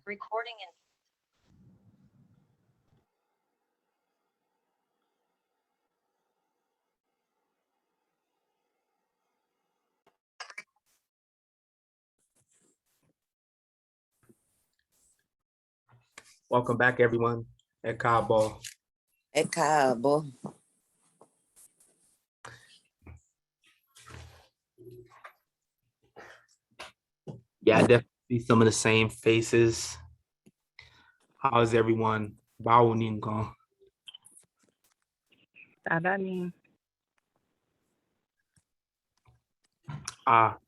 Recording in Welcome back, everyone, at Cabo. Ẹ káàbọ̀. Yeah, I definitely see some of the same faces. How's everyone? Báwo ni nǹkan?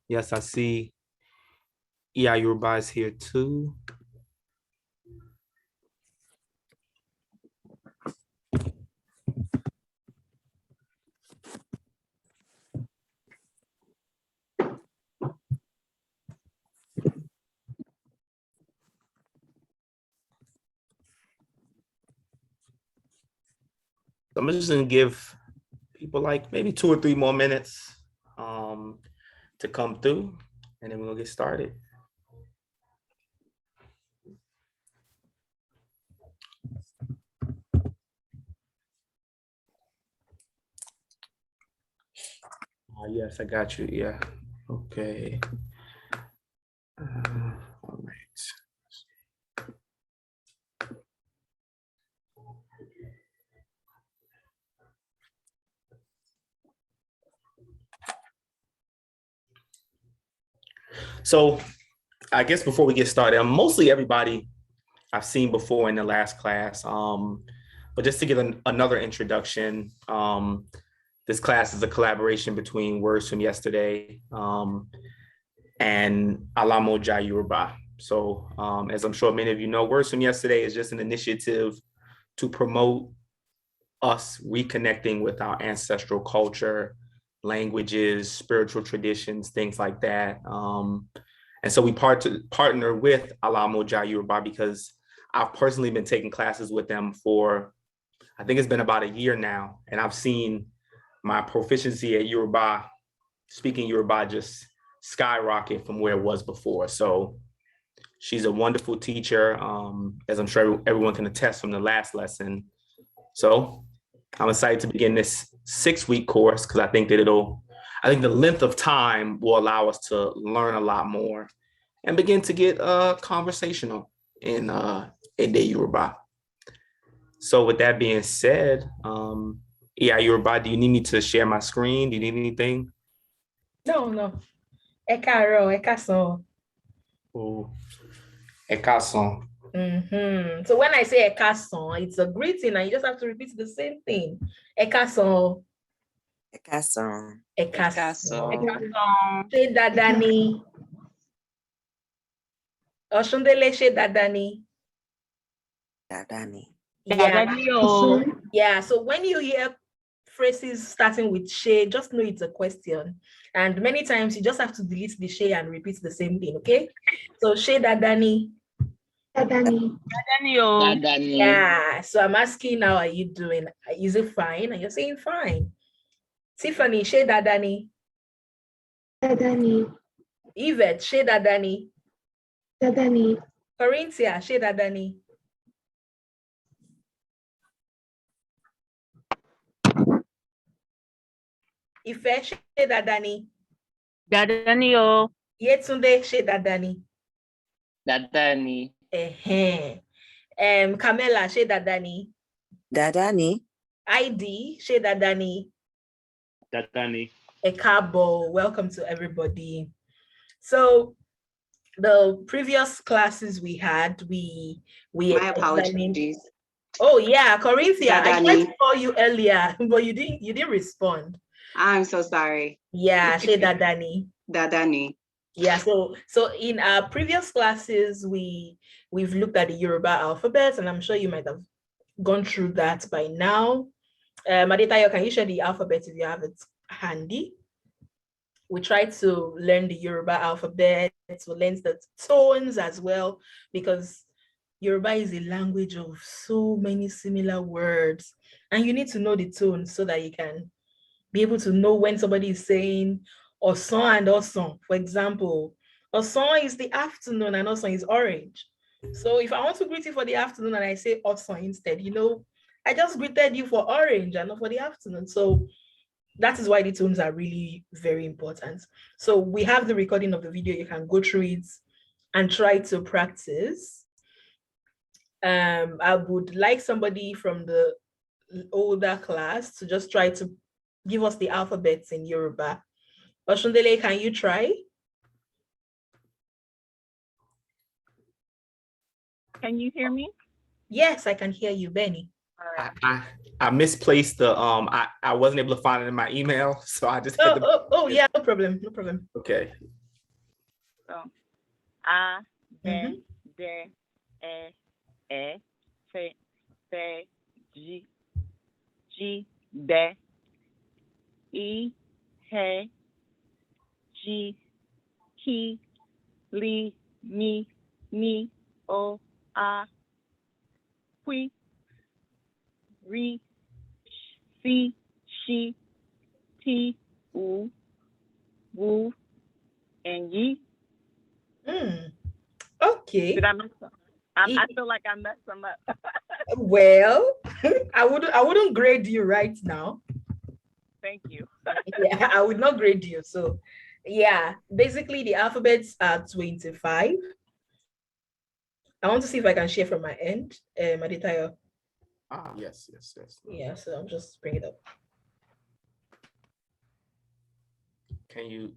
Yes, I see. Yeah, Yoruba is here too. I'm just gonna give people like maybe 2 or 3 more minutes to come through, and then we'll get started. Yes, I got you. Yeah. Okay. All right. So I guess before we get started, mostly everybody I've seen before in the last class, but just to give another introduction, this class is a collaboration between Words from Yesterday and Alamoja Yoruba. So as I'm sure many of you know, Words from Yesterday is just an initiative to promote us reconnecting with our ancestral culture, languages, spiritual traditions, things like that. And so we partner with Alamoja Yoruba because I've personally been taking classes with them for, I think it's been about a year now, and I've seen my proficiency at Yoruba, speaking Yoruba, just skyrocket from where it was before. So she's a wonderful teacher, as I'm sure everyone can attest from the last lesson. So I'm excited to begin this 6-week course because I think the length of time will allow us to learn a lot more and begin to get conversational in the Yoruba. So with that being said, yeah, Yoruba, do you need me to share my screen? Do you need anything? No. Ẹ káàárọ̀, ẹ káàsán. Oh, ẹ káàsán. So when I say ẹ káàsán, it's a greeting and you just have to repeat the same thing. Ẹ káàsán. Ẹ káàsán. Ẹ káàsán. Ekason. Ṣé dáadáa ni? Ọ̀ṣúndélé, ṣé dáadáa ni? Dáadáa ni. Yeah, so when you hear phrases starting with she, just know it's a question. And many times you just have to delete the she and repeat the same thing, okay? So she dadani. Dadani. Yeah, so I'm asking, how are you doing? Is it fine? And you're saying fine. Tiffany, she dadani. Dadani. Yvette, she dadani. Dadani. Corinthia, she dadani. Ife, she dadani. Dadani o. Yetunde, she dadani. Dadani. Camilla, she dadani. Dáadáa ni. ID, she dadani. Dadani. Ekabo, welcome to everybody. So the previous classes we had, we My apologies. Oh yeah, Corinthia, I tried Dadani. to call you earlier, but you didn't respond. I'm so sorry. Yeah, she dadani. Dadani. Yeah, so in our previous classes, we've looked at the Yoruba alphabet, and I'm sure you might have gone through that by now. Adetayo, can you share the alphabet if you have it handy? We try to learn the Yoruba alphabet, to learn the tones as well, because Yoruba is a language of so many similar words, and you need to know the tones so that you can be able to know when somebody is saying Osan and Osan. For example, Osan is the afternoon and Osan is orange. So if I want to greet you for the afternoon and I say Otson instead, I just greeted you for orange and not for the afternoon. So that is why the tones are really very important. So we have the recording of the video. You can go through it and try to practice. I would like somebody from the older class to just try to give us the alphabets in Yoruba. Oshundele, can you try? Can you hear me? Yes, I can hear you, Benny. I misplaced the I wasn't able to find it in my email, so I just had to. Yeah, no problem. Okay. So, A, B, Mhm. D, E, F, F, G, D, E, H, G, K, L, M, O, A, Q, R, C, Sh, T, U, W, and Y. Okay. Did I mess up? I feel like I messed them up. Well, I wouldn't grade you right now. Thank you. Yeah, I would not grade you. So yeah, basically the alphabets are 25. I want to see if I can share from my end. Aditayo. Yes. Yeah, so I'll just bring it up. Can you?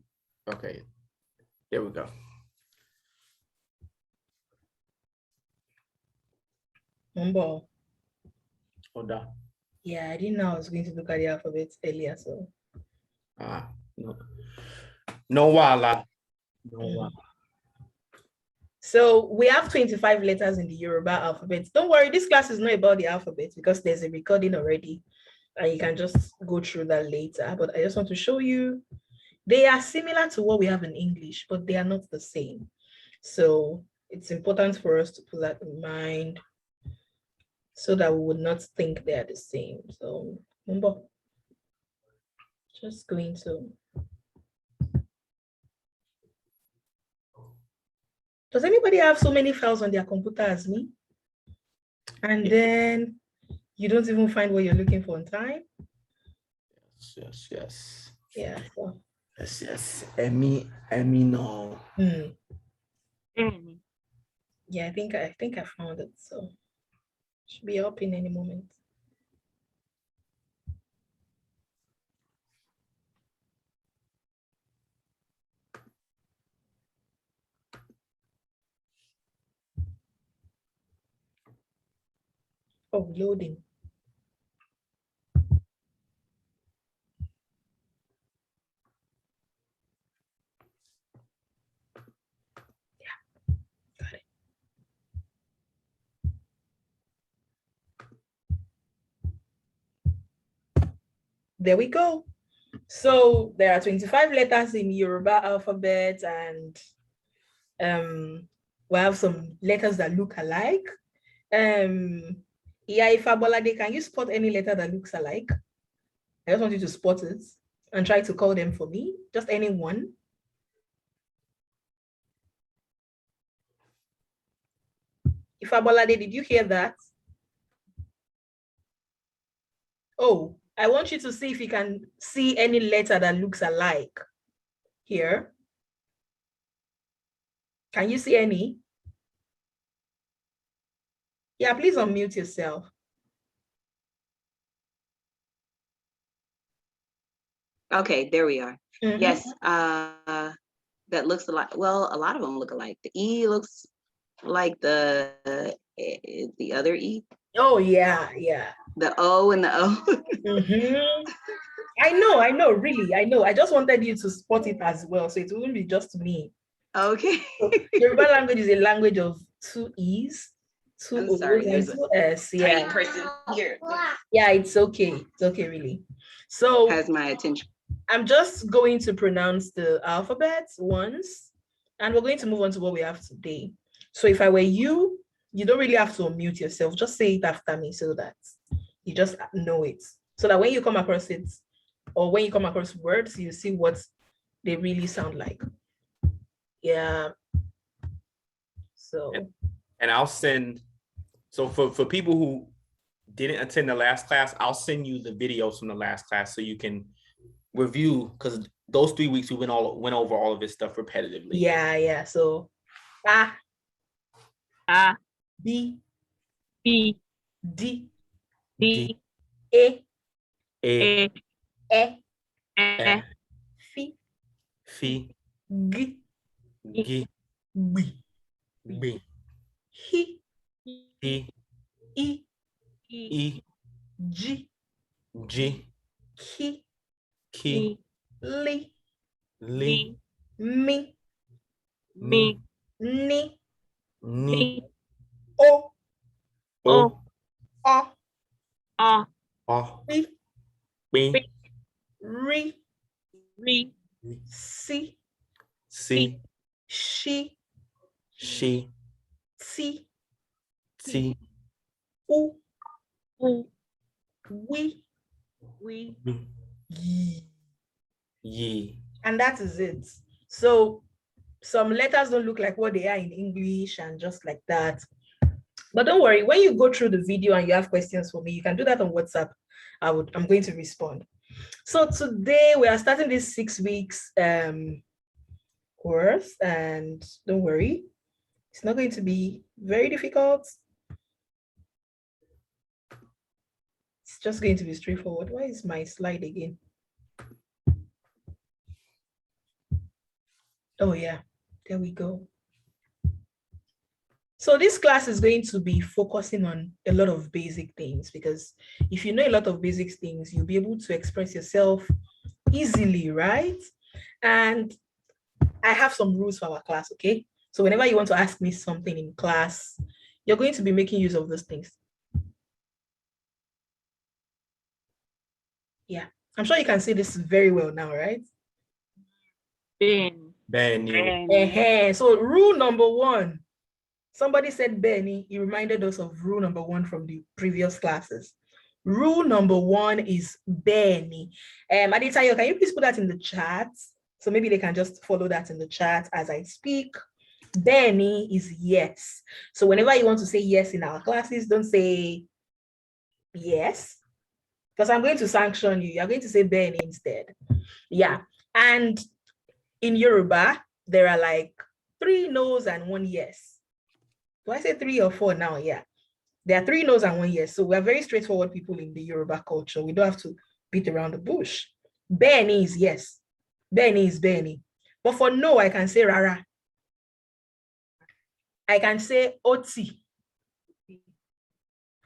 Okay. There we go. Mumbo. Hold on. Yeah, I didn't know I was going to look at the alphabets earlier. So No. No wala. No wala. So we have 25 letters in the Yoruba alphabet. Don't worry, this class is not about the alphabet because there's a recording already and you can just go through that later. But I just want to show you, they are similar to what we have in English, but they are not the same. So it's important for us to put that in mind so that we would not think they are the same. So remember, just going to. Does anybody have so many files on their computer as me? And then you don't even find what you're looking for in time? Yes. Yeah. So. Yes. Emmy, no. Yeah, I think I found it. So should be up in any moment. Oh, loading. Yeah, got it. There we go. So there are 25 letters in Yoruba alphabet, and we have some letters that look alike. Yeah, Ifabolade, can you spot any letter that looks alike? I just want you to spot it and try to call them for me. Just any one. Ifabolade, did you hear that? Oh, I want you to see if you can see any letter that looks alike here. Can you see any? Yeah, please unmute yourself. Okay, there we are. Mm-hmm. Yes, that looks a lot. Well, a lot of them look alike. The E looks like the other E. Oh yeah. The O and the O. Mm-hmm. I know, really, I know. I just wanted you to spot it as well, so it wouldn't be just me. Okay. So, Yoruba language is a language of two E's, two I'm O's, sorry, and there's two a S. tiny Yeah. person here. Yeah, it's okay. It's okay, really. So Has my attention. I'm just going to pronounce the alphabet once, and we're going to move on to what we have today. So if I were you, you don't really have to unmute yourself. Just say it after me so that you just know it. So that when you come across it, or when you come across words, you see what they really sound like. Yeah. So And I'll send, so for people who didn't attend the last class, I'll send you the videos from the last class so you can review, because those 3 weeks we went over all of this stuff repetitively. Yeah. So A, B, B, D, D, E, E, E, F, F, Fi, G, Gi, B, Bi, H, I, E, I, G, G, K, Ki, L, Li, M, Me, N, Ni, O, O, O, O, P, Bi, R, Re, C, Si, She, She, T, Ti, U, U, We, We, Yi. Yi. And that is it. So some letters don't look like what they are in English and just like that. But don't worry, when you go through the video and you have questions for me, you can do that on WhatsApp. I'm going to respond. So today we are starting this 6 weeks course, and don't worry, it's not going to be very difficult. It's just going to be straightforward. Why is my slide again? Oh yeah, there we go. So this class is going to be focusing on a lot of basic things, because if you know a lot of basic things, you'll be able to express yourself easily, right? And I have some rules for our class, okay? So whenever you want to ask me something in class, you're going to be making use of those things. Yeah, I'm sure you can see this very well now, right? Ben, Ben, So rule number 1, somebody said Benny, he reminded us of rule number 1 from the previous classes. Rule number 1 is Benny. Aditayo, can you please put that in the chat? So maybe they can just follow that in the chat as I speak. Benny is yes. So whenever you want to say yes in our classes, don't say yes, because I'm going to sanction you. You're going to say Benny instead. Yeah. And in Yoruba, there are like 3 no's and 1 yes. Do I say 3 or 4 now? Yeah. There are 3 no's and 1 yes. So we're very straightforward people in the Yoruba culture. We don't have to beat around the bush. Benny is yes. Benny is Benny. But for no, I can say Rara. I can say Oti.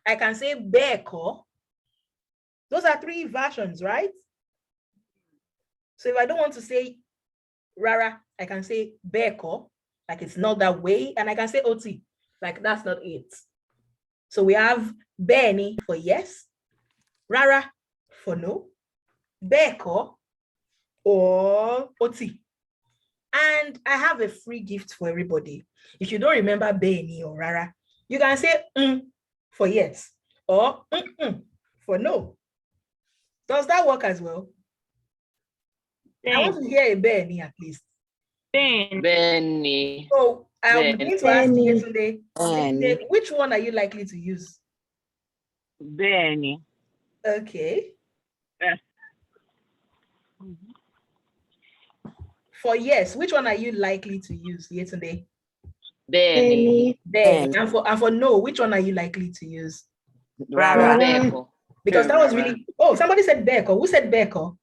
I can say Beko. Those are 3 versions, right? So if I don't want to say Rara, I can say Beko, like it's not that way. And I can say Oti, like that's not it. So we have Benny for yes, Rara for no, Beko or Oti. And I have a free gift for everybody. If you don't remember Benny or Rara, you can say for yes or for no. Does that work as well? I want to hear a Benny at least. Ben, Benny. So I'm going to ask you Benny. today, which one are you likely to use? Benny. Okay. Yes. For yes, which one are you likely to use here today? Benny. Benny. And for no, which one are you likely to use? Rara. Beko. Because that was really, oh, somebody said Beko. Who said Beko?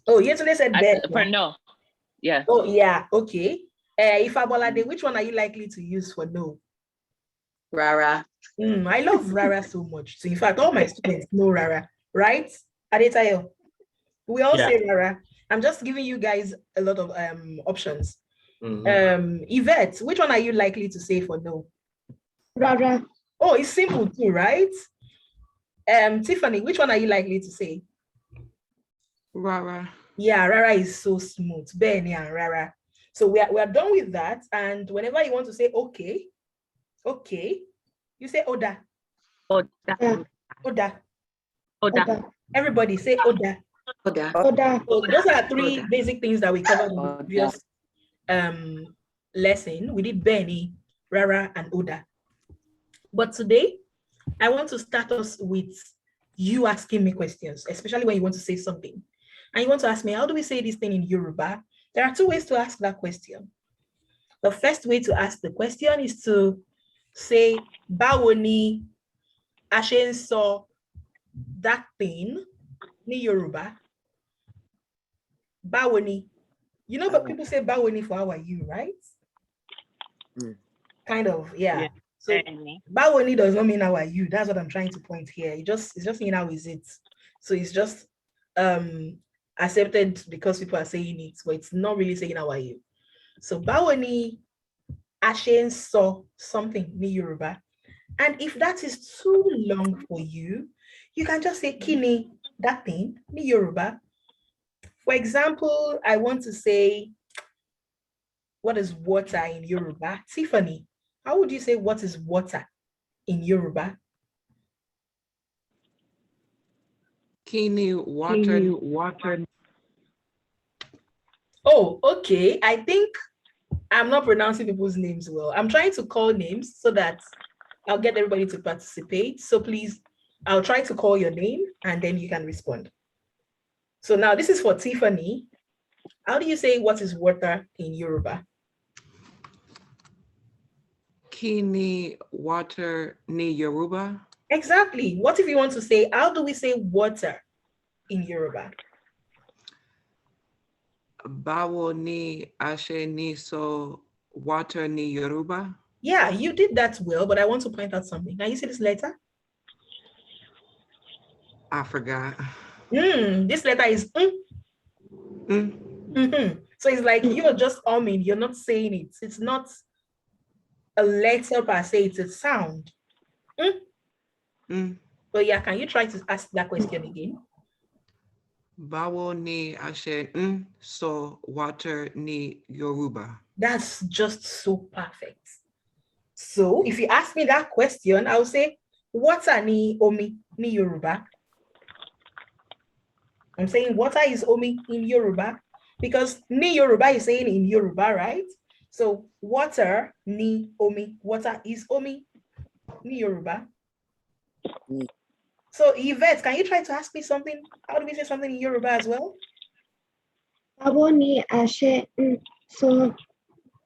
Oh, yesterday said Beko. For no. Yeah. Oh, yeah, okay. If Abolade, which one are you likely to use for no? Rara. I love Rara so much. So in fact, all my students know Rara, right? Adetayo, we all say Rara. I'm just giving you guys a lot of options. Yvette, which one are you likely to say for no? Rara. Oh, it's simple too, right? Tiffany, which one are you likely to say? Rara. Yeah, Rara is so smooth. Benny and Rara. So we are done with that. And whenever you want to say okay, you say Oda. Oda. Oda. Oda. Everybody say Oda. Oda. Oda. So those are 3 Oda. basic things that we covered in the previous lesson. We did Benny, Rara, and Oda. But today, I want to start us with you asking me questions, especially when you want to say something. And you want to ask me, how do we say this thing in Yoruba? There are two ways to ask that question. The first way to ask the question is to say, Báwo ni a ṣe ń sọ that thing ní Yoruba? Báwo ni. You know, but people say Báwo ni for how are you, right? Kind of, yeah. So Bẹ́ẹ̀ni. Báwo ni does not mean how are you. That's what I'm trying to point here. It's just mean how is it. So it's just accepted because people are saying it, but it's not really saying how are you. So Báwo ni a ṣe ń sọ something ní Yoruba. And if that is too long for you, you can just say Kini, that thing, ní Yoruba. For example, I want to say, what is water in Yoruba? Tiffany, how would you say what is water in Yoruba? Kini water. Oh, okay. I think I'm not pronouncing people's names well. I'm trying to call names so that I'll get everybody to participate. So please, I'll try to call your name and then you can respond. So now this is for Tiffany. How do you say what is water in Yoruba? Kini water ni Yoruba. Exactly. What if you want to say, how do we say water in Yoruba? Báwo ni a ṣe ní sọ water ni Yoruba? Yeah, you did that well, but I want to point out something. Can you see this letter? I forgot. This letter is So it's like you're just umming, you're not saying it. It's not a letter per se, it's a sound. But yeah, can you try to ask that question again? Báwo ni a ṣe sọ water ni Yoruba? That's just so perfect. So if you ask me that question, I'll say, water ni omi ni Yoruba. I'm saying water is omi in Yoruba because ni Yoruba is saying in Yoruba, right? So water ni omi, water is omi ni Yoruba. So Yvette, can you try to ask me something? How do we say something in Yoruba as well? Báwo ni a ṣe ń sọ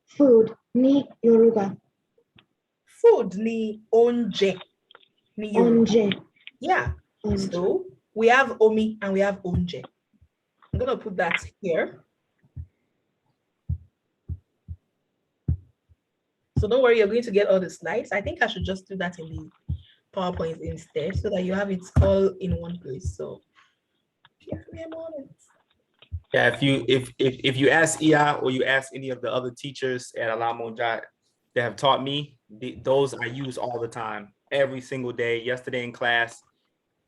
food ní Yoruba? Food ni oúnjẹ ni Yoruba. Oúnjẹ. Yeah. Oúnjẹ. So we have omi and we have oúnjẹ. I'm gonna put that here. So don't worry, you're going to get all the slides. I think I should just do that in the PowerPoint instead so that you have it all in one place. So give me a moment. Yeah, if you ask Ia or you ask any of the other teachers at Alamonja that have taught me, those I use all the time, every single day. Yesterday in class,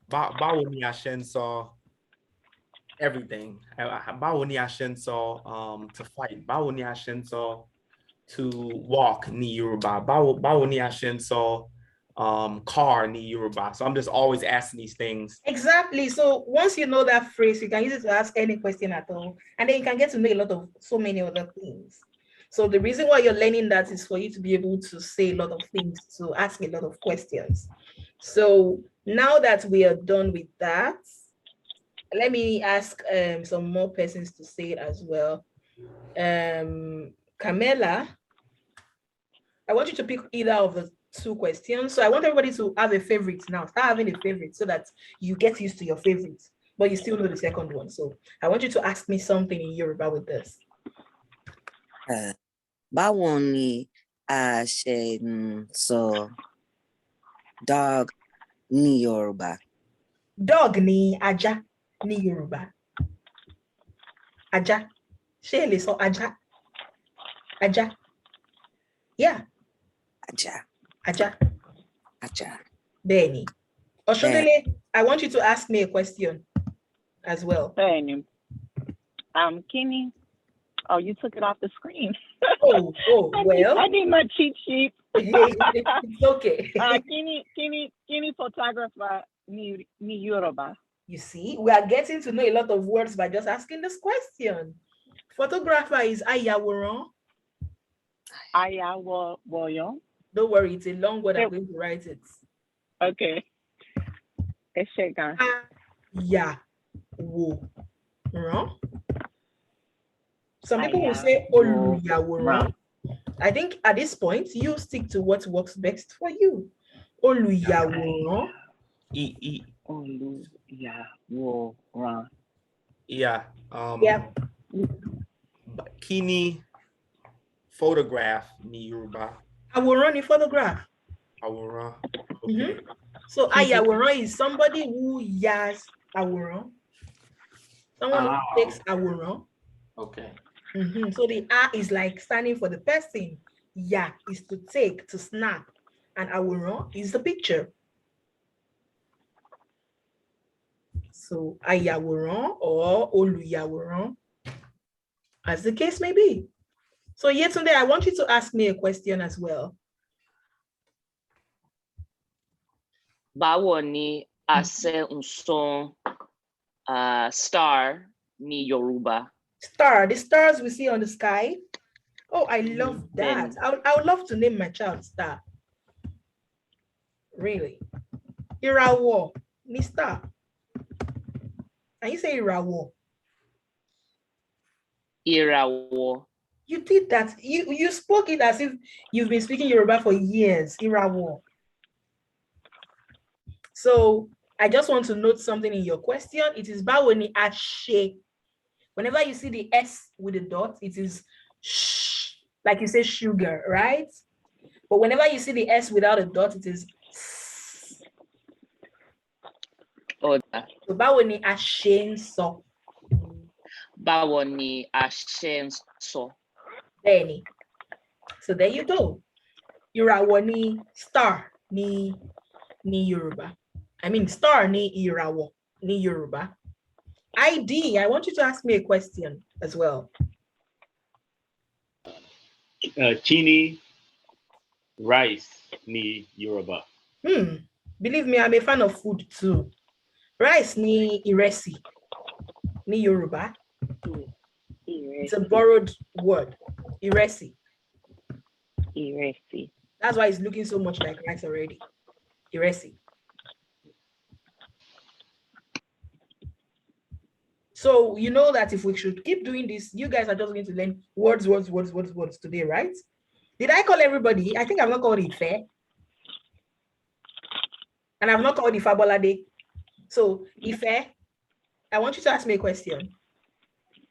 Báwo ni a ṣe ń sọ everything. Báwo ni a ṣe ń sọ to fight. Báwo ni a ṣe ń sọ to walk ni Yoruba. Báwo ni a ṣe ń sọ car ni Yoruba. So I'm just always asking these things. Exactly. So once you know that phrase, you can use it to ask any question at all. And then you can get to know a lot of so many other things. So the reason why you're learning that is for you to be able to say a lot of things, to ask a lot of questions. So now that we are done with that, let me ask some more persons to say it as well. Camela, I want you to pick either of the two questions. So I want everybody to have a favorite now. Start having a favorite so that you get used to your favorites, but you still know the second one. So I want you to ask me something in Yoruba with this. Báwo ni a ṣe ń sọ dog ní Yoruba? Dog ni ajá ní Yoruba. Ajá. Ṣé ẹ lè sọ ajá? Ajá. Yeah. Ajá. Ajá. Ajá. Bẹ́ẹ̀ni. Oshondele, I want you to ask me a question as well. Bẹ́ẹ̀ni. Kini. Oh, you took it off the screen. Oh, well. I need my cheat sheet. It's okay. Kini photographer ni Yoruba. You see, we are getting to know a lot of words by just asking this question. Photographer is ayaworan. Ayaworan. Don't worry, it's a long word. I'm going to write it. Okay. Eshegan. Yeah. Wo. Wrong. Some people will say Oluyaworan. I think at this point, you stick to what works best for you. Oluyaworan. Oluyaworan. Yeah. Yeah. Kini photograph ni Yoruba. Aworan ni photograph. Aworan. Okay. So ayaworan is somebody who yas aworan. Someone who takes aworan. Okay. So the A is like standing for the person. Ya is to take, to snap. And aworan is the picture. So ayaworan or oluyaworan, as the case may be. So Yetunde, I want you to ask me a question as well. Báwo ni a ṣe ń sọ star ní Yoruba? Star, the stars we see on the sky. Oh, I love that. I would love to name my child Star. Really. Irawo, ni star. And you say Irawo. Ìràwọ̀. You did that. You spoke it as if you've been speaking Yoruba for years. Irawo. So I just want to note something in your question. It is báwo ni a ṣe. Whenever you see the S with the dot, it is sh, like you say sugar, right? But whenever you see the S without a dot, it is s. Ọ̀dà. So báwo ni a ṣe ń sọ. Báwo ni a ṣe ń sọ. Bẹ́ẹ̀ni. So there you go. Ìràwọ̀ ni star ni Yoruba. I mean star ni ìràwọ̀ ni Yoruba. ID, I want you to ask me a question as well. Chini rice ni Yoruba. Believe me, I'm a fan of food too. Rice ni ìrẹsì ni Yoruba. It's a borrowed word. Ìrẹsì. Ìrẹsì. That's why it's looking so much like rice already. Ìrẹsì. So you know that if we should keep doing this, you guys are just going to learn words today, right? Did I call everybody? I think I've not called Ife. And I've not called Ifabolade. So Ife, I want you to ask me a question.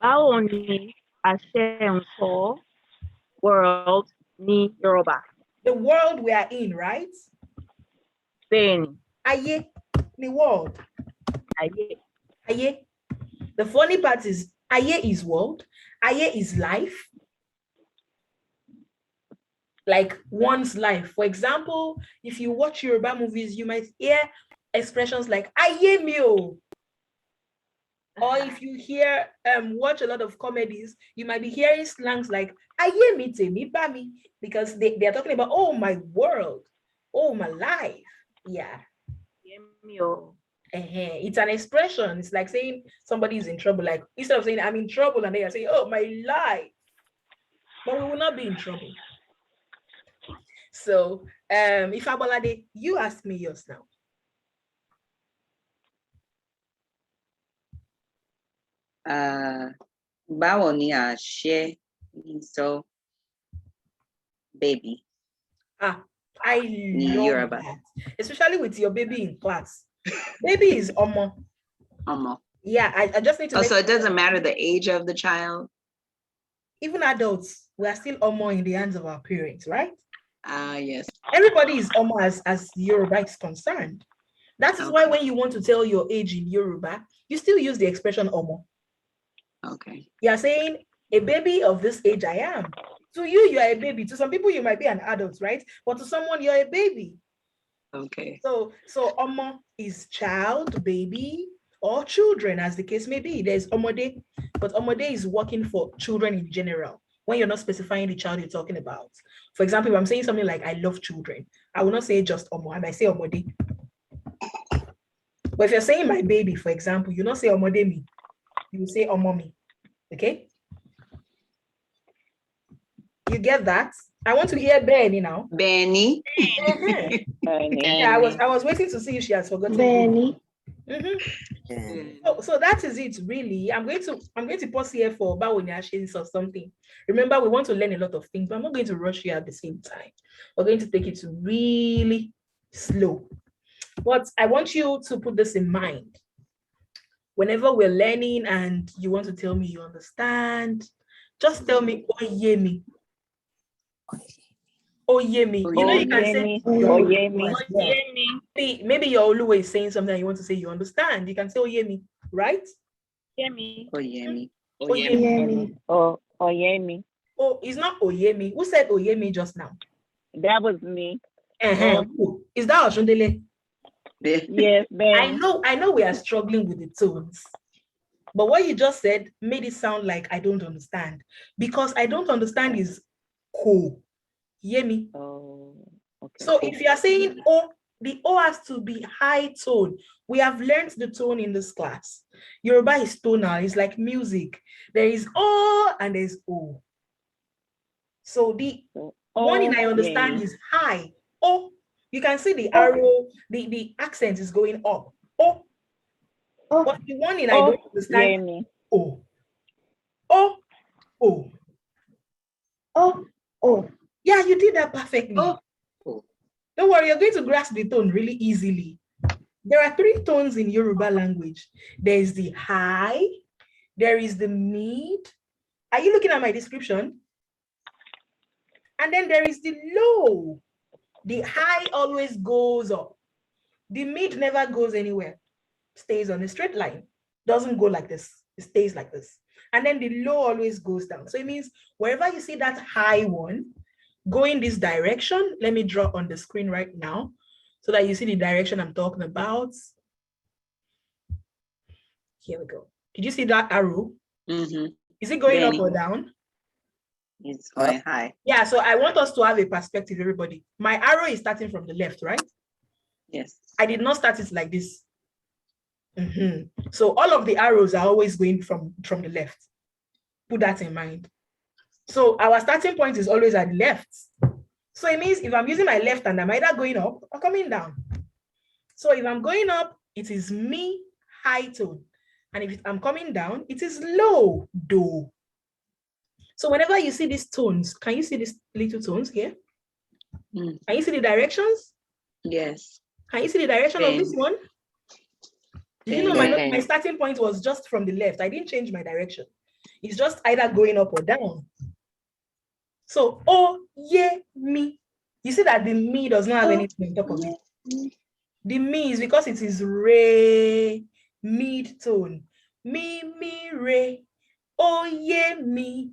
Báwo ni a ṣe ń sọ world ní Yoruba? The world we are in, right? Bẹ́ẹ̀ni. Ayé ni world. Ayé. Ayé. The funny part is Ayé is world. Ayé is life. Like one's life. For example, if you watch Yoruba movies, you might hear expressions like Ayé mi o. Or if you hear watch a lot of comedies, you might be hearing slangs like Ayé mi tèmi bá mi, because they are talking about, oh, my world, oh, my life. Yeah. It's an expression. It's like saying somebody is in trouble. Like instead of saying I'm in trouble, and they are saying, oh, my life. But we will not be in trouble. So if Abolade, you ask me yours now. Báwo ni a ṣe ń sọ baby? I love Yoruba. that. Especially with your baby in class. Baby is Omo. Omo. Yeah, I just need to so it doesn't matter the age of the child? Even adults, we are still Omo in the hands of our parents, right? Yes. Everybody is Omo as Yoruba is concerned. That is why when you want to tell your age in Yoruba, you still use the expression Omo. Okay. You are saying a baby of this age I am. To you, you are a baby. To some people, you might be an adult, right? But to someone, you're a baby. Okay. So Omo is child, baby, or children, as the case may be. There's Omode, but Omode is working for children in general, when you're not specifying the child you're talking about. For example, if I'm saying something like, I love children, I will not say just Omo, I might say Omode. But if you're saying my baby, for example, you not say Omode me, you will say Omo me, okay? You get that? I want to hear Benny now. Benny. Benny. Yeah, I was waiting to see if she has forgotten. Benny. So that is it, really. I'm going to pause here for Bawonyashins or something. Remember, we want to learn a lot of things, but I'm not going to rush you at the same time. We're going to take it really slow. But I want you to put this in mind. Whenever we're learning and you want to tell me you understand, just tell me, Oyemi. Oyemi. You know, you can say, maybe your Oluwa is saying something and you want to say you understand. You can say Oyemi, right? Oyemi. Oyemi. Oh, it's not Oyemi. Who said Oyemi just now? That was me. Who? Is that Oshundele? Yes, Ben. I know we are struggling with the tones. But what you just said made it sound like I don't understand. Because I don't understand is ko. Yemi. Oh, okay. So if you are saying O, the O has to be high tone. We have learned the tone in this class. Yoruba is tonal. It's like music. There is O and there's O. So the one in I understand is high. O. You can see the arrow, the accent is going up. O. But the one in I don't understand is O. O. O. Oh, oh. Yeah, you did that perfectly. Oh. Don't worry, you're going to grasp the tone really easily. There are 3 tones in Yoruba language. There is the high, there is the mid. Are you looking at my description? And then there is the low. The high always goes up. The mid never goes anywhere. Stays on a straight line. Doesn't go like this. It stays like this. And then the low always goes down. So it means wherever you see that high one, go in this direction. Let me draw on the screen right now so that you see the direction I'm talking about. Here we go. Did you see that arrow? Mm-hmm. Is it going up or down? It's going high. Yeah, so I want us to have a perspective, everybody. My arrow is starting from the left, right? Yes. I did not start it like this. So all of the arrows are always going from the left. Put that in mind. So our starting point is always at the left. So it means if I'm using my left hand, I'm either going up or coming down. So if I'm going up, it is mi, high tone. And if I'm coming down, it is low, do. So whenever you see these tones, can you see these little tones here? Can you see the directions? Yes. Can you see the direction of this one? Did you know my starting point was just from the left? I didn't change my direction. It's just either going up or down. So, oh, yeah, me. You see that the me does not have anything on top of it. The me is because it is re, mid tone. Me, re. Oh, yeah, me.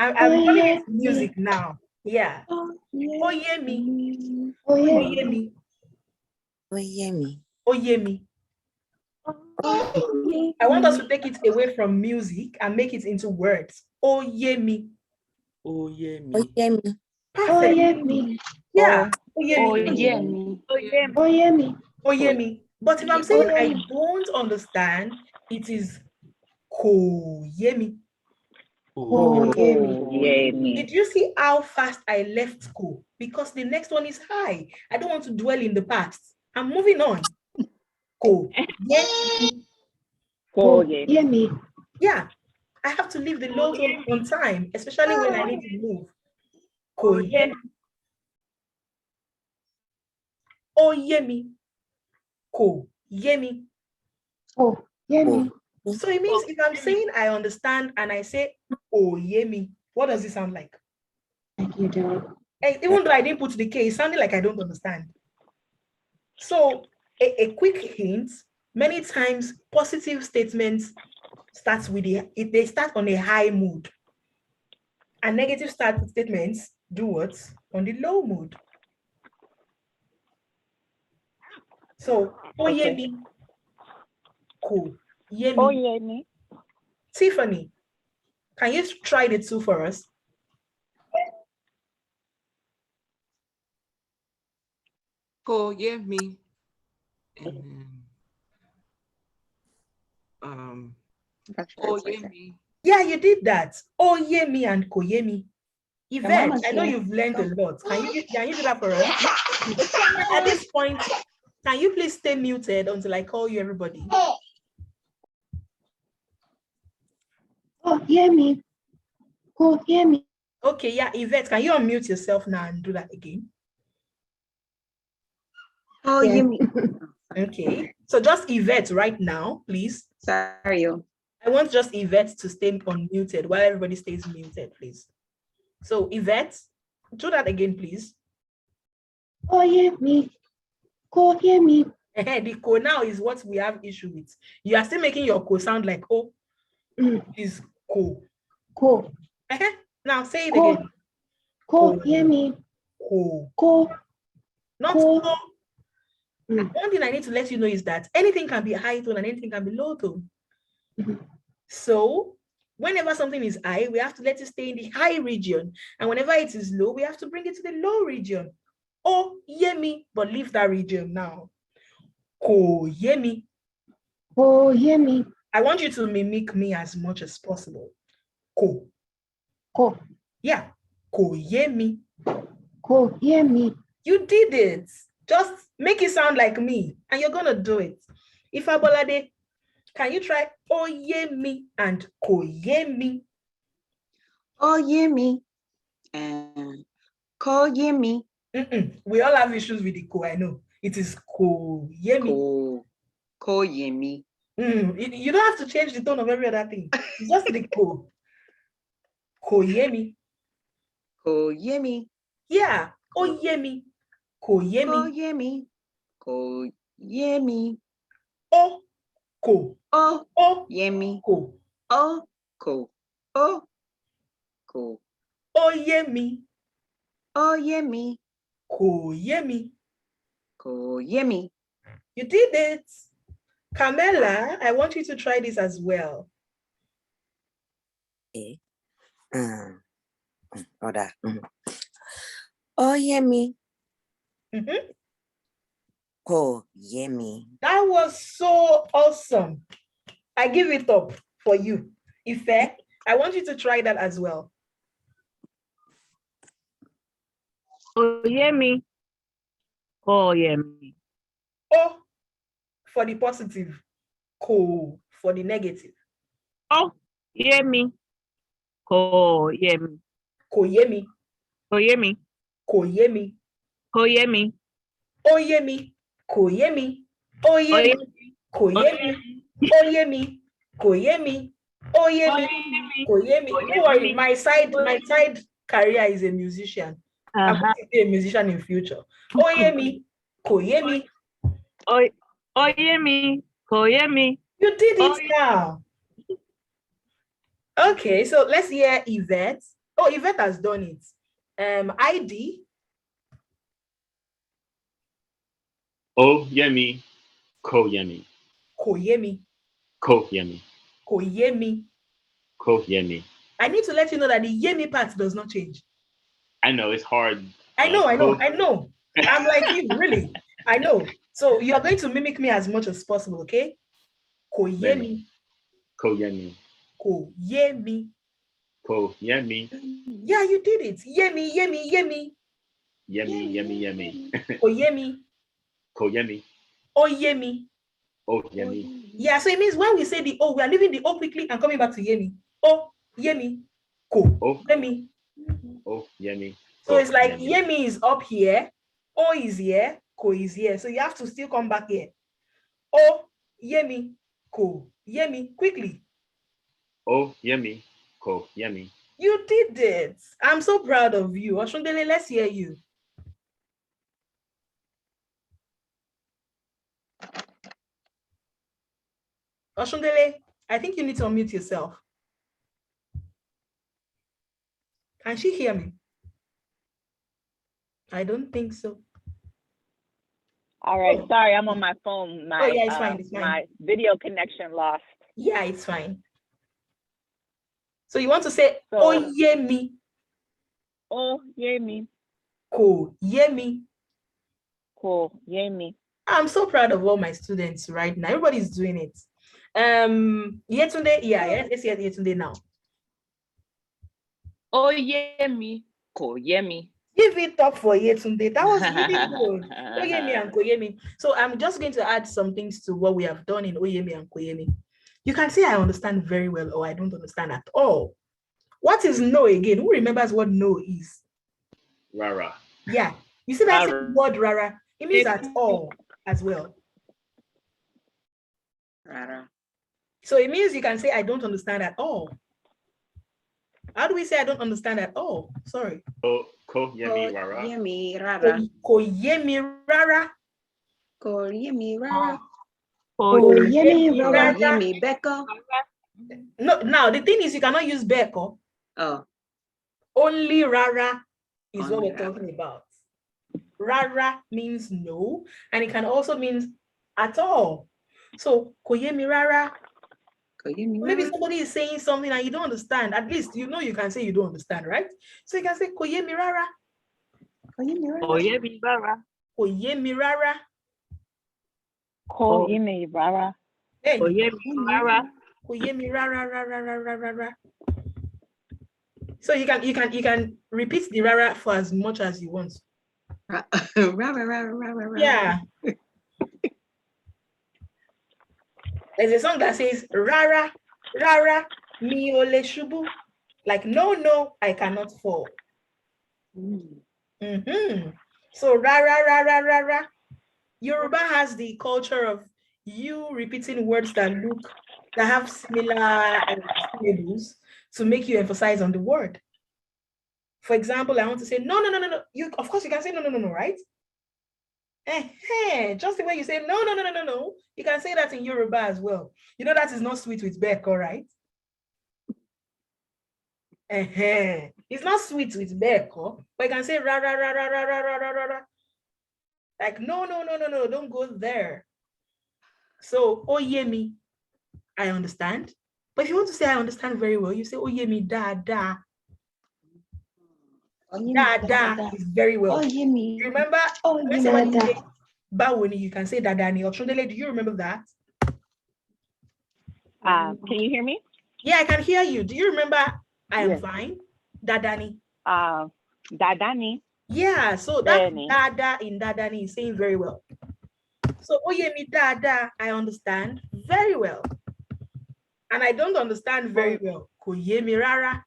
I'm calling it music now. Yeah. Oh, yeah, me. Oh, Oh, yeah. yeah, me. Oyemi. Oh, yeah, me. I want us to take it away from music and make it into words. Oh, yeah, me. Oh, yeah, me. Oyemi. Perfect. Oh, yeah, me. Yeah. Oh, yeah, Oh, me. yeah, me. Oh, yeah, me. Oh, yeah, me. But if I'm saying I don't understand, it is ko, yeah, me. Oh, yeah, me. Did you see how fast I left school? Because the next one is high. I don't want to dwell in the past. I'm moving on. Ko, yeah, me. Oh, yeah, me. Yeah. I have to leave the low tone on time, especially when I need to move. Ko, yeah, me. Oh, yeah, me. Ko, yeah, me. Oh, yeah, me. So it means if I'm saying I understand and I say, oh, yeah, me, what does it sound like? Like you don't. Even though I didn't put the K, it sounded like I don't understand. So a quick hint, many times positive statements starts with they start on a high mood. And negative statements do what? On the low mood. So, oh, yeah, me. Cool. Yeah, me. Oh, yeah, me. Tiffany, can you try the 2 for us? Ko, yeah, me. And then, oh, yeah, me. Yeah, you did that. Oh, yeah, me and Koyemi. Yvette, I know you've learned a lot. Can you do that for us? At this point, can you please stay muted until I call you, everybody? Oh, hear me. Oh, hear me. Okay, yeah, Yvette, can you unmute yourself now and do that again? Oh, Yeah. hear me. Okay, so just Yvette right now, please. Sorry, yo. I want just Yvette to stay unmuted while everybody stays muted, please. So Yvette, do that again, please. Oh, hear me. Oh, hear me. The ko now is what we have issue with. You are still making your ko sound like oh, is ko. Ko. Now say it Ko. again. Ko, hear me. Ko. Ko. Not Ko. ko. One thing I need to let you know is that anything can be high tone and anything can be low tone. So whenever something is high, we have to let it stay in the high region. And whenever it is low, we have to bring it to the low region. Oh, yemi, but leave that region now. Ko yemi. Oh, hear me. I want you to mimic me as much as possible. Ko. Ko. Yeah. Ko yemi. Ko, hear me. You did it. Just make it sound like me, and you're gonna do it. If Abolade, can you try oyemi and koyemi? Oyemi and koyemi. We all have issues with the ko, I know. It is koyemi. Koyemi. You don't have to change the tone of every other thing. It's just the ko. Koyemi. Koyemi. Yeah. Oyemi. Koyemi. Koyemi. Koyemi. O. Ko. O. O. Yemi. Ko. O. Ko. O. Ko. Oyemi. Oyemi. Koyemi. Koyemi. You did it. Carmela, I want you to try this as well. Okay. Oda. Oh, yemi. Ko yemi. That was so awesome. I give it up for you. Ife, I want you to try that as well. Oyemi. Koyemi. O for the positive, ko for the negative. Oh, yemi. Koyemi. Koyemi. Koyemi. Koyemi. Koyemi. Oyemi. Koyemi. Oyemi. Koyemi. Oyemi. Koyemi. Oyemi. Koyemi. Don't worry, my side career is a musician. I'm going to be a musician in future. Oyemi. Koyemi. Oyemi. Koyemi. You did it now. Okay, so let's hear Yvette. Oh, Yvette has done it. ID. Oyemi. Koyemi. Koyemi. Koyemi. Koyemi. Koyemi. I need to let you know that the yemi part does not change. I know it's hard. I know. I'm like you, really. I know. So you're going to mimic me as much as possible, okay? Koyemi. Koyemi. Koyemi. Koyemi. Yeah, you did it. Yemi, yemi, yemi. Yemi, yemi, yemi. Koyemi. Koyemi. Oyemi. Oh, yemi. Yeah, so it means when we say the O, we are leaving the O quickly and coming back to yemi. Oh, yemi. Ko. Oh. Yemi. Oh, yemi. So it's like yemi is up here, O is here, ko is here. So you have to still come back here. O, yemi, ko, yemi, quickly. Oh, yemi, ko, yemi. You did it. I'm so proud of you. Oshundele, let's hear you. Oshundele, I think you need to unmute yourself. Can she hear me? I don't think so. All right, sorry, I'm on my phone. Yeah, it's fine. It's fine. My video connection lost. Yeah, it's fine. So you want to say, oh, yemi. Oh, yemi. Ko, yemi. Ko, yemi. I'm so proud of all my students right now. Everybody's doing it. Yetunde, yeah, let's hear Yetunde now. Oyemi. Koyemi. Give it up for Yetunde. That was really good. Oyemi and Koyemi. So I'm just going to add some things to what we have done in Oyemi and Koyemi. You can say I understand very well or I don't understand at all. What is no again? Who remembers what no is? Rara. Yeah. You see that Rara. word rara? It means at all as well. Rara. So it means you can say I don't understand at all. How do we say I don't understand at all? Sorry. Koyemi Rara. Koyemi Rara. Koyemi rara. Koyemi Rara. Koyemi Rara. Koyemi Beko. No, now the thing is you cannot use beko. Oh. Only rara is what Only we're talking about. Rara means no, and it can also mean at all. So koyemi rara. Koyemi Maybe Rara. somebody is saying something and you don't understand. At least you know you can say you don't understand, right? So you can say koyemi rara. Koyemi Rara. Koyemi Rara. Koyemi rara. Koyemi Rara. Then Koyemi Rara. koyemi rara rara rara rara. So you can repeat the rara for as much as you want. Rara, rara, rara, rara. Yeah. There's a song that says rara rara mi ole shubu. Like no, I cannot fall. So rara rara rara. Yoruba has the culture of you repeating words that have similar syllables to make you emphasize on the word. For example, I want to say no. You of course you can say no, right? Just the way you say no. You can say that in Yoruba as well. You know that is not sweet with beko, right? It's not sweet with beko, but you can say ra ra ra ra ra ra ra ra ra. Like no, don't go there. So oyemi, I understand. But if you want to say I understand very well, you say oyemi da da. Da is very well. Oyemi. Remember when somebody says bawoni, you can say dadani. Oshondele, do you remember that? Can you hear me? Yeah, I can hear you. Do you remember I am fine? Dadani. Dadani. Yeah, so that Dadani. dada in dadani is saying very well. So oyemi dada, I understand very well. And I don't understand very well. Koyemi rara.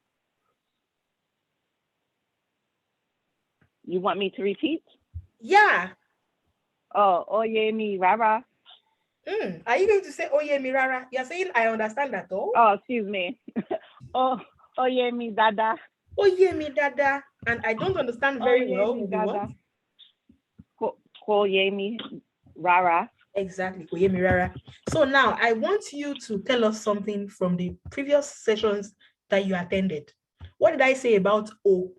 You want me to repeat? Yeah. Oh, Oyemi Rara. Are you going to say oyemi rara? You're saying I understand that all? Oh, excuse me. Oh, Oyemi Dada. Oyemi dada. And I don't understand very well. Oyemi Dada. Koyemi Rara. Exactly, Koyemi rara. So now I want you to tell us something from the previous sessions that you attended. What did I say about O?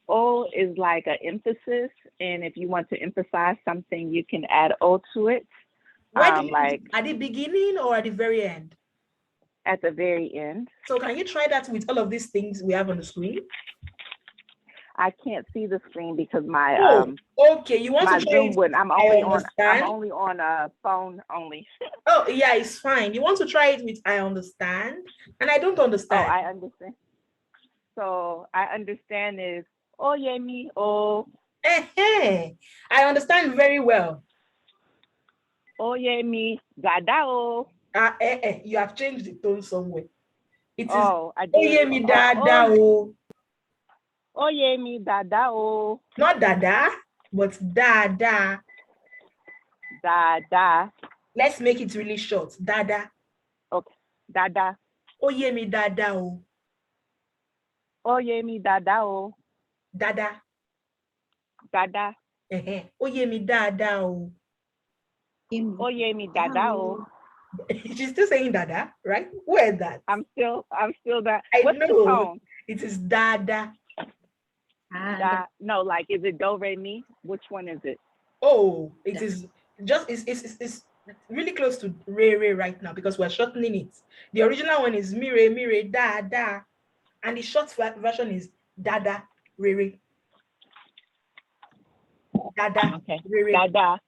O is like an emphasis, and if you want to emphasize something, you can add O to it. Like at the beginning or at the very end? At the very end. So can you try that with all of these things we have on the screen? I can't see the screen because my okay, you want my to try Zoom it? wouldn't. I'm only on a phone only. Oh yeah, it's fine. You want to try it with I understand and I don't understand. Oh, I understand. So I understand is oyemi o. I understand very well. Oyemi dada o. You have changed the tone somewhere. It is I did. oyemi dada o. Oyemi dada o. Not dada, but dada. Dada. Let's make it really short. Dada. Okay. Dada. Oyemi dada o. Oyemi dada o. Dada. Dada. Oyemi dada o. Oyemi dada o. She's still saying dada, right? Where is that? I'm still that. What's the tone? It is dada. No, like is it do re mi? Which one is it? Oh, it is just it's really close to re right now because we're shortening it. The original one is mire da da, and the short version is dada re. Dada. Okay. Re. Dada.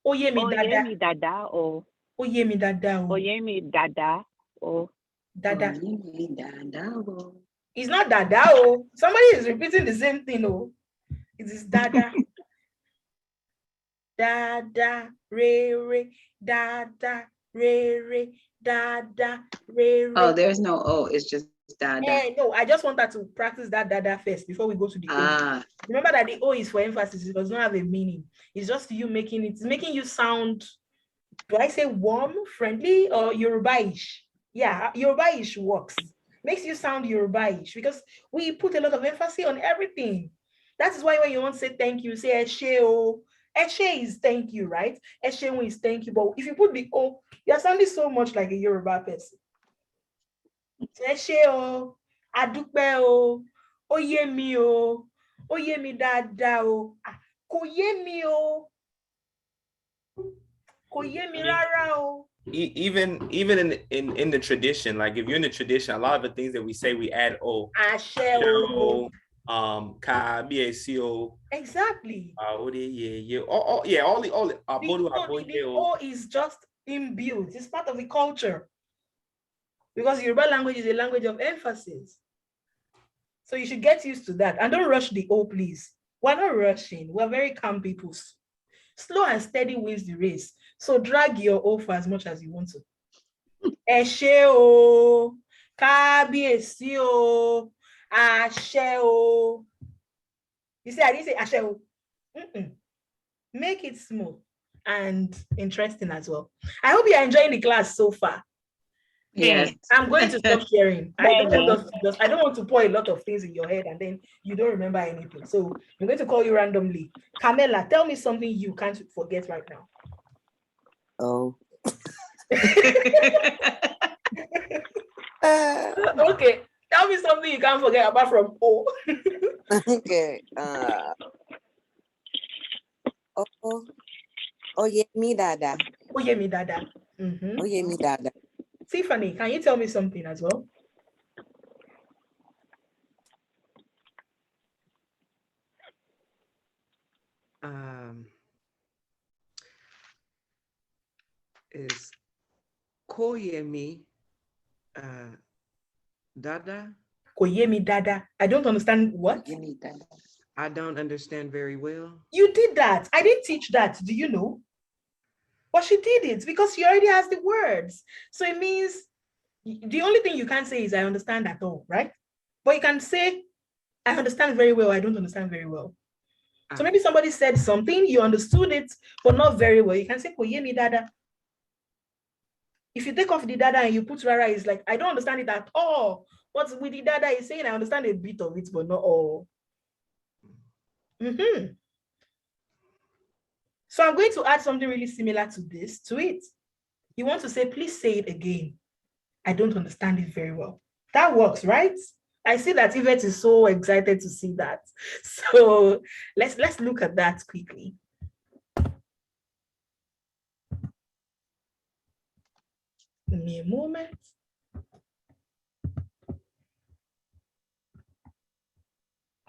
Oyemi dada. Oyemi dada o. Oyemi dada o. Oyemi dada o. Dada. Oyemi dada o. It's not dada. Oh, somebody is repeating the same thing. Oh, it is dada. Dada, re, dada, re, dada, re. Oh, there's no O. It's just dada. No, I just want her to practice that dada first before we go to the O. Ah, Remember that the O is for emphasis. It does not have a meaning. It's just you making it, making you sound, do I say warm, friendly, or Yoruba-ish? Yeah, Yoruba-ish works. Makes you sound Yoruba-ish because we put a lot of emphasis on everything. That is why when you want to say thank you, say eshe o. Eshe is thank you, right? Eshe is thank you. But if you put the O, you're sounding so much like a Yoruba person. Eshe o, adúpẹ́ o, ó yé mi o, ó yé mi dáadáa o, kò yé mi o, kò yé mi rárá o. Even in the tradition, like if you're in the tradition, a lot of the things that we say we add O. Àṣẹ o. Exactly. All the The O is just inbuilt. It's part of the culture. Because Yoruba language is a language of emphasis. So you should get used to that. And don't rush the O, please. We're not rushing. We're very calm people. Slow and steady wins the race. So drag your O for as much as you want to. Eshe o, kábíyèsí o, àṣẹ o. You see, I didn't say àṣẹ o. Make it smooth and interesting as well. I hope you're enjoying the class so far. yes. I'm going to stop sharing. I don't want to pour a lot of things in your head and then you don't remember anything. So I'm going to call you randomly. Carmela, tell me something you can't forget right now. Oh. Okay, tell me something you can't forget apart from O. Okay. Oye mi dada. Oye mi dada. Oye mi dada. Tiffany, can you tell me something as well? Is koyemi dada? Koyemi dada. I don't understand what? I don't understand very well. You did that. I didn't teach that. Do you know? But she did it because she already has the words. So it means the only thing you can't say is I understand at all, right? But you can say, I understand very well. I don't understand very well. So maybe somebody said something, you understood it, but not very well. You can say, koyemi dada. If you take off the dada and you put rara, it's like, I don't understand it at all. But with the dada, it's saying I understand a bit of it, but not all. So I'm going to add something really similar to this, to it. You want to say, please say it again. I don't understand it very well. That works, right? I see that Yvette is so excited to see that. So let's look at that quickly. Give me a moment.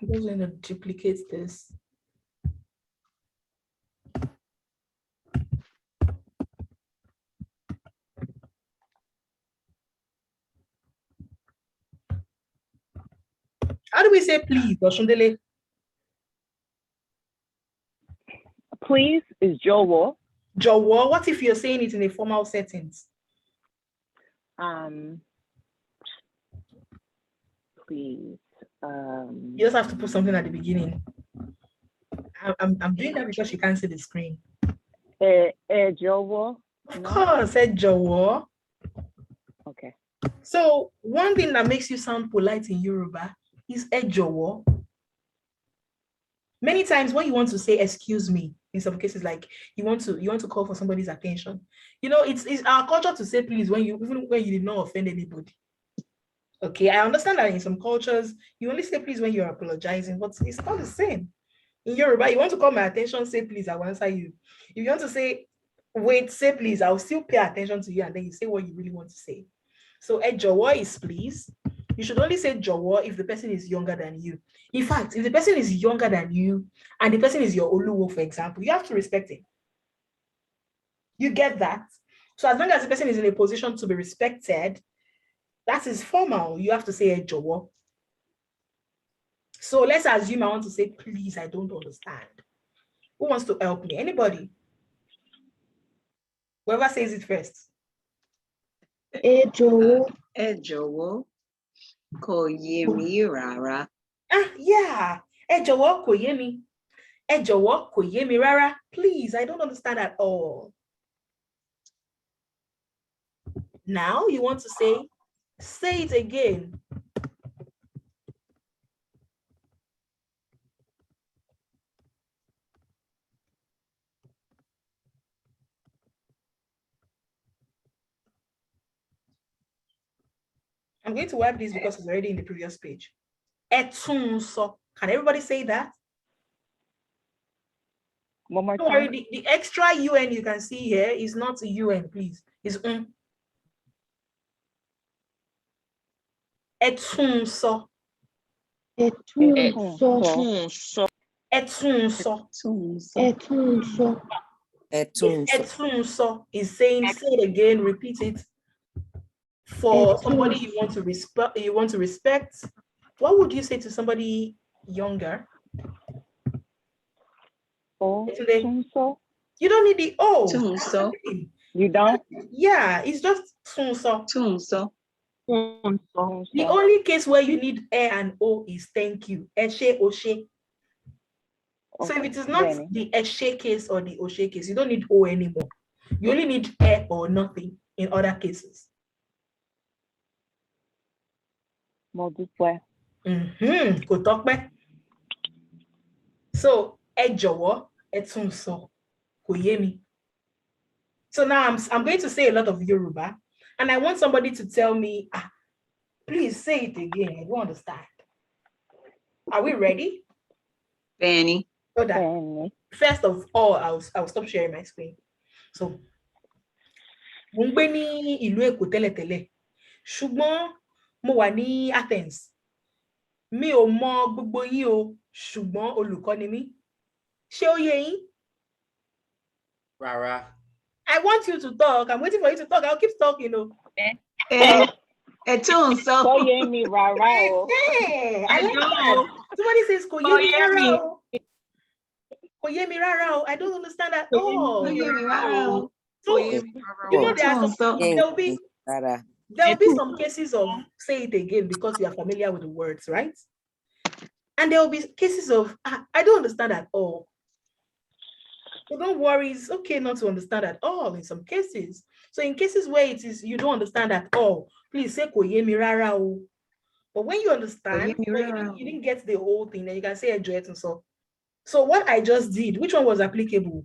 I'm just going to duplicate this. How do we say please, Oshundele? Please is Jowo. Jowo. What if you're saying it in a formal settings? Please. You just have to put something at the beginning. I'm doing that because you can't see the screen. Jowo. Of course, Jowo. Okay. So one thing that makes you sound polite in Yoruba is Jowo. Many times when you want to say excuse me, in some cases, like you want to call for somebody's attention. You know, it's our culture to say please even when you did not offend anybody. Okay, I understand that in some cultures you only say please when you're apologizing, but it's not the same. In Yoruba, you want to call my attention, say please, I will answer you. If you want to say wait, say please, I'll still pay attention to you, and then you say what you really want to say. So jowo is please. You should only say jowo if the person is younger than you. In fact, if the person is younger than you and the person is your oluwo, for example, you have to respect him. You get that? So as long as the person is in a position to be respected, that is formal. You have to say jowo. So let's assume I want to say, please, I don't understand. Who wants to help me? Anybody? Whoever says it first. Ejo. Ejowo. Koyemi rara. Yeah. Ẹ jọ̀wọ́ kò yé mi. Ẹ jọ̀wọ́ kò yé mi rárá. Please, I don't understand at all. Now you want to say it again. I'm going to wipe this because it's already in the previous page. Etunso. Can everybody say that? One more Don't worry, time. the extra UN you can see here is not UN, please. It's Etunso. Etunso. Etunso. Etunso. Etunso is saying, say it again, repeat it. For somebody you want to respect, what would you say to somebody younger? Tunso. You don't need the O. Tunso. You don't? Yeah, it's just tunso. Tunso. The only case where you need E and O is thank you. Eshe, Oshe. So if it is not the Eshe case or the Oshe case, you don't need O anymore. You only need E or nothing in other cases. Kò tọ́pẹ́. So ẹ jọ̀wọ́, ẹ tún sọ, kò yé mi. So now I'm going to say a lot of Yoruba, and I want somebody to tell me, please say it again. I don't understand. Are we ready? Fanny. So that first of all, I'll stop sharing my screen. So, mo ń gbé ní ìlú Èkó tẹ́lẹ̀tẹ́lẹ̀, ṣùgbọ́n mo wà ní Athens. Mi ò mọ gbogbo yín o, ṣùgbọ́n olùkọ́ ni mí. Ṣé ó yé yín? Rárá. I want you to talk. I'm waiting for you to talk. I'll keep talking. Etunso. Koyemi rara. I like that. Somebody says Koyemi rara. Koyemi rara. I don't understand at all. Koyemi rara. So, you know, there'll be some cases of say it again because you are familiar with the words, right? And there will be cases of I don't understand at all. So don't worry, it's okay not to understand at all in some cases. So in cases where it is you don't understand at all, please say koyemi rara o. But when you understand, you didn't get the whole thing, then you can say enjoy it and so. So what I just did, which one was applicable?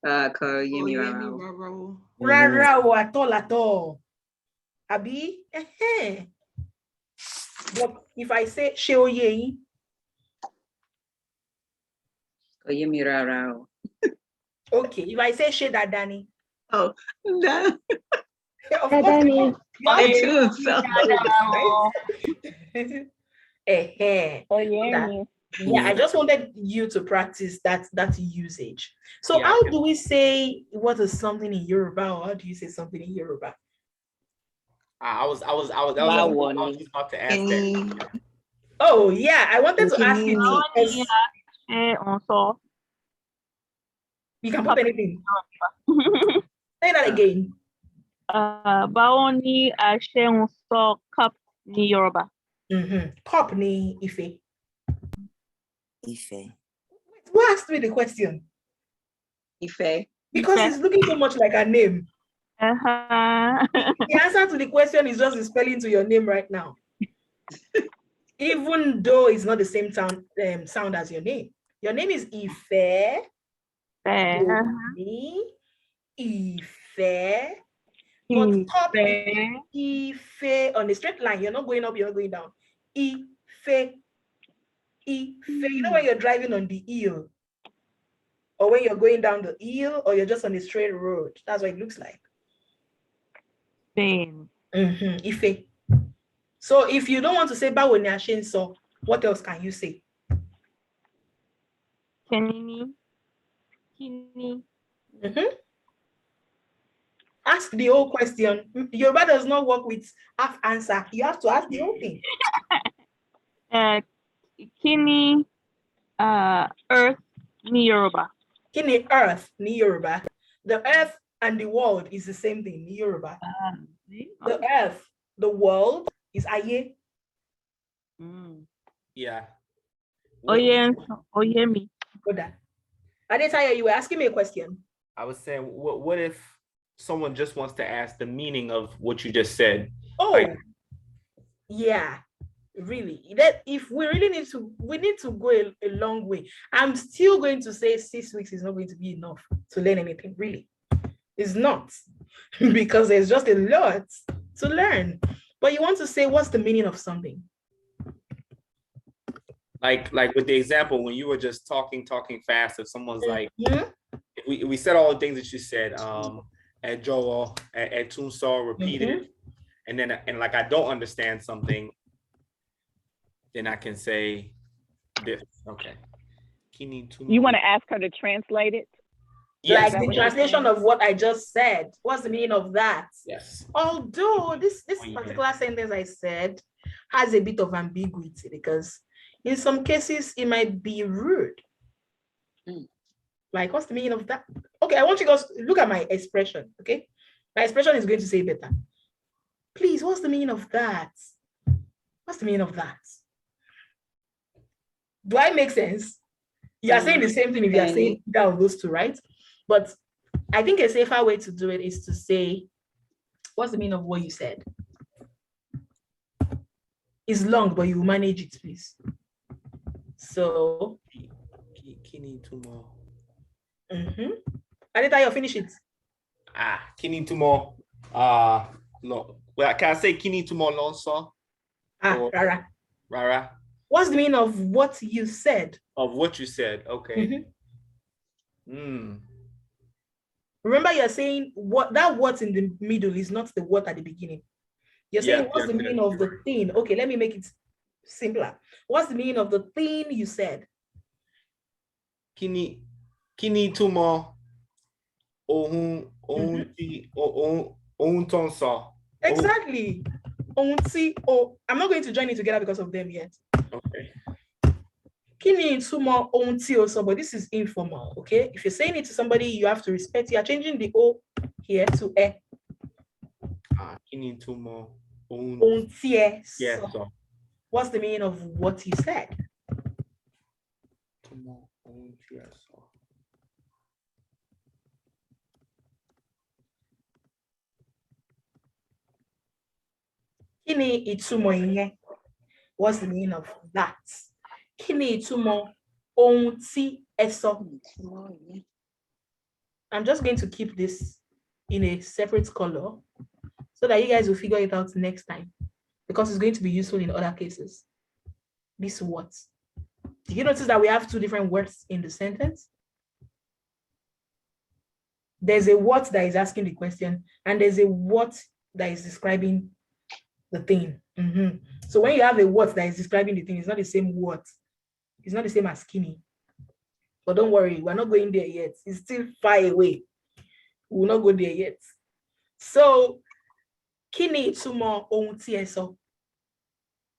Koyemi rara. Rara o at all. Abi? But if I say sheoye, Koyemi rara. Okay, if I say she dadani. Oh, no. Of course. Yeah, I just wanted you to practice that usage. So how do we say what is something in Yoruba, or how do you say something in Yoruba? I was about to ask that. Oh yeah, I wanted to ask you to. You can put anything. Say that again. Báwo ni a ṣe ń sọ cup ní Yoruba? Cup ní Ife. Ife. Who asked me the question? Ife. Because it's looking so much like a name. The answer to the question is just the spelling to your name right now. Even though it's not the same sound as your name. Your name is Ife. Ife. But top Ife on the straight line. You're not going up, you're not going down. Ife. You know when you're driving on the hill, or when you're going down the hill, or you're just on a straight road. That's what it looks like. Ife. So if you don't want to say Bawo ni a ṣe ń sọ, what else can you say? Kenini. Kini. Ask the whole question. Yoruba does not work with half answer. You have to ask the whole thing. Kini earth ni Yoruba. Kini earth ni Yoruba. The earth and the world is the same thing ni Yoruba. The earth, the world is aye. Yeah. Oye me. Adetaya, you were asking me a question. I was saying, what if someone just wants to ask the meaning of what you just said? Oh, Like, yeah, really. That if we really need to, we need to go a long way. I'm still going to say 6 weeks is not going to be enough to learn anything, really. It's not, because there's just a lot to learn. But you want to say, what's the meaning of something? like with the example, when you were just talking fast, if someone's like, if we said all the things that you said, at Joel, at Toonsaw, repeated it, and like I don't understand something, then I can say this. Okay. You want to ask her to translate it? Yes. Like the translation of what I just said. What's the meaning of that? Yes. Although this particular sentence I said has a bit of ambiguity, because in some cases it might be rude. Like, what's the meaning of that? Okay, I want you guys to look at my expression. Okay, my expression is going to say better. Please, what's the meaning of that? What's the meaning of that? Do I make sense? You are saying the same thing if you are saying that of those two, right? But I think a safer way to do it is to say, what's the meaning of what you said? It's long, but you manage it, please. So, Kini Tumo. Anita, you finish it. Kini Tumo. No. Well, can I say Kini Tumo Lonso? Rara. Rara. What's the meaning of what you said? Of what you said. Okay. Remember, you're saying what's in the middle is not the what at the beginning. You're saying what's the meaning of the thing? Okay, let me make it simpler. What's the meaning of the thing you said? Kini Tumo Ohun Tonsa. Exactly. I'm not going to join it together because of them yet. Okay. Kini Tumo Onti also, but this is informal. Okay. If you're saying it to somebody, you have to respect. You are changing the O here to E. Kini Tumo Onti. Yes. What's the meaning of what you said? Kini itumo inye. What's the meaning of that? Kini itumo onti eso. I'm just going to keep this in a separate color so that you guys will figure it out next time, because it's going to be useful in other cases. This what? Did you notice that we have two different words in the sentence? There's a what that is asking the question, and there's a what that is describing the thing. So when you have a what that is describing the thing, it's not the same what. It's not the same as skinny. But don't worry, we're not going there yet. It's still far away. We will not go there yet. So, kini itumo ohun tí ẹ sọ.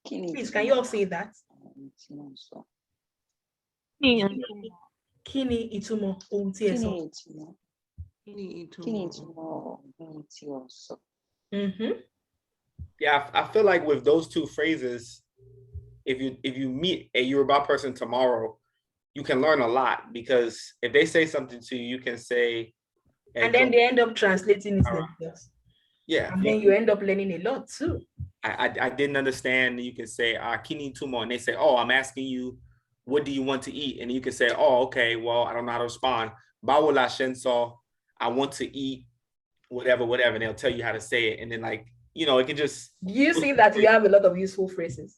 Please, can you all say that? Kini itumo ohun tí ẹ sọ. Yeah, I feel like with those two phrases, if you meet a Yoruba person tomorrow, you can learn a lot, because if they say something to you, you can say, and then they end up translating it themselves. Yeah. And then you end up learning a lot too. I didn't understand. You can say kini tumo, and they say, oh, I'm asking you, what do you want to eat? And you can say, oh, okay, well, I don't know how to respond. Bawala shenso, I want to eat whatever, and they'll tell you how to say it. And then, like, you know, it can just. You see that you have a lot of useful phrases.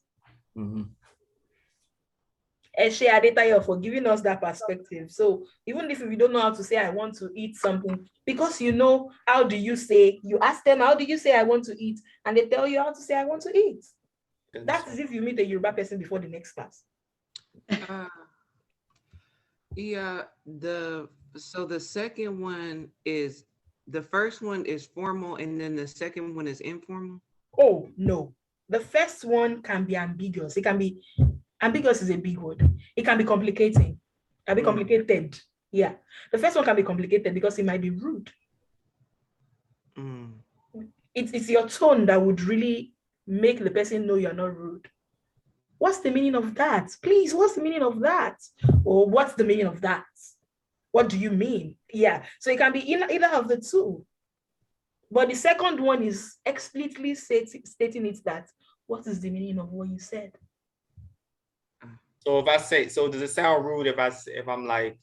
Eshe Adetayo for giving us that perspective. So even if you don't know how to say I want to eat something, because you know how do you say, you ask them how do you say I want to eat, and they tell you how to say I want to eat. That's as if you meet a Yoruba person before the next class. Yeah, so the second one is, the first one is formal and then the second one is informal. Oh no, the first one can be ambiguous. It can be Ambiguous is a big word. It can be complicating. Can be complicated. Yeah. The first one can be complicated because it might be rude. It's your tone that would really make the person know you're not rude. What's the meaning of that? Please, what's the meaning of that? Or what's the meaning of that? What do you mean? Yeah. So it can be either of the two. But the second one is explicitly stating it that what is the meaning of what you said? So if I say, so does it sound rude if I'm like,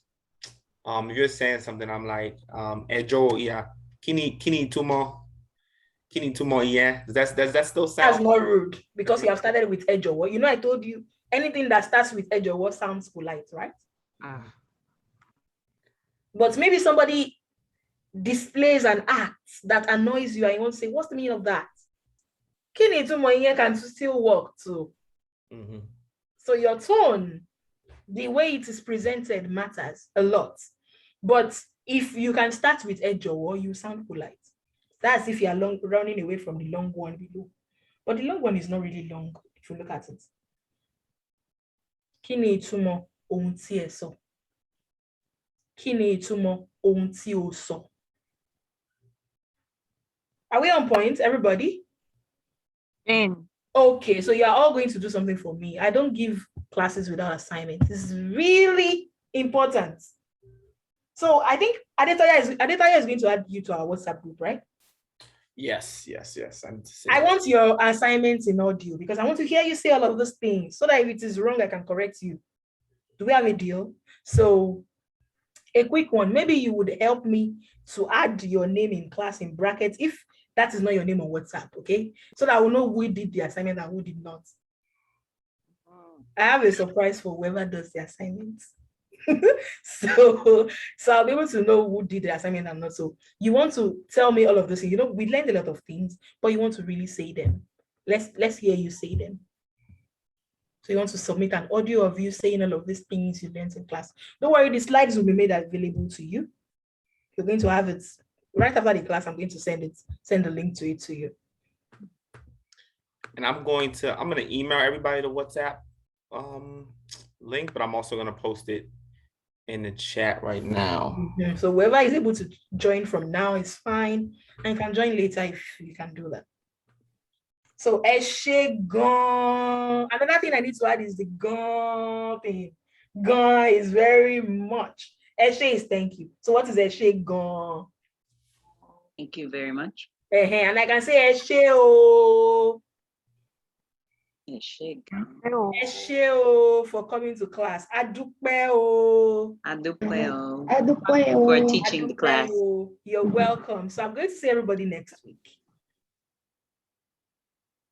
if you're saying something, I'm like, Ejo, yeah, kini tumo, yeah. Does that still sound? That's not rude because you have started with Ejo. You know, I told you anything that starts with Ejo sounds polite, right? But maybe somebody displays an act that annoys you and you want to say, what's the meaning of that? Kini tumo yeah can still work too. So your tone, the way it is presented matters a lot. But if you can start with Ejo, you sound polite. That's if you are running away from the long one below. But the long one is not really long if you look at it. Kini itumo ohun tí ẹ sọ. Kini itumo ohun tí o sọ. Are we on point, everybody? Okay, so you're all going to do something for me. I don't give classes without assignments. This is really important. So I think Adetoya is going to add you to our WhatsApp group, right? Yes. I want your assignments in audio because I want to hear you say all of those things so that if it is wrong, I can correct you. Do we have a deal? So a quick one, maybe you would help me to add your name in class in brackets if that is not your name on WhatsApp, okay? So that I will know who did the assignment and who did not. I have a surprise for whoever does the assignments. so I'll be able to know who did the assignment and not. So you want to tell me all of this. You know, we learned a lot of things, but you want to really say them. Let's hear you say them. So you want to submit an audio of you saying all of these things you learned in class. Don't worry, the slides will be made available to you. You're going to have it right after the class. I'm going to send the link to it to you. And I'm gonna email everybody the WhatsApp link, but I'm also gonna post it in the chat right now. So whoever is able to join from now is fine, and can join later if you can do that. So eshe gon. Another thing I need to add is the gon thing. Gon is very much. Eshe is thank you. So what is eshe gon? Thank you very much. And I can say eshe o. Eshe o for coming to class. Adupe o. For teaching the class. You're welcome. So I'm going to see everybody next week.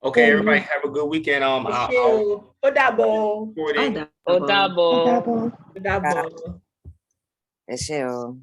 Okay, everybody have a good weekend. Odabo. Eshe o.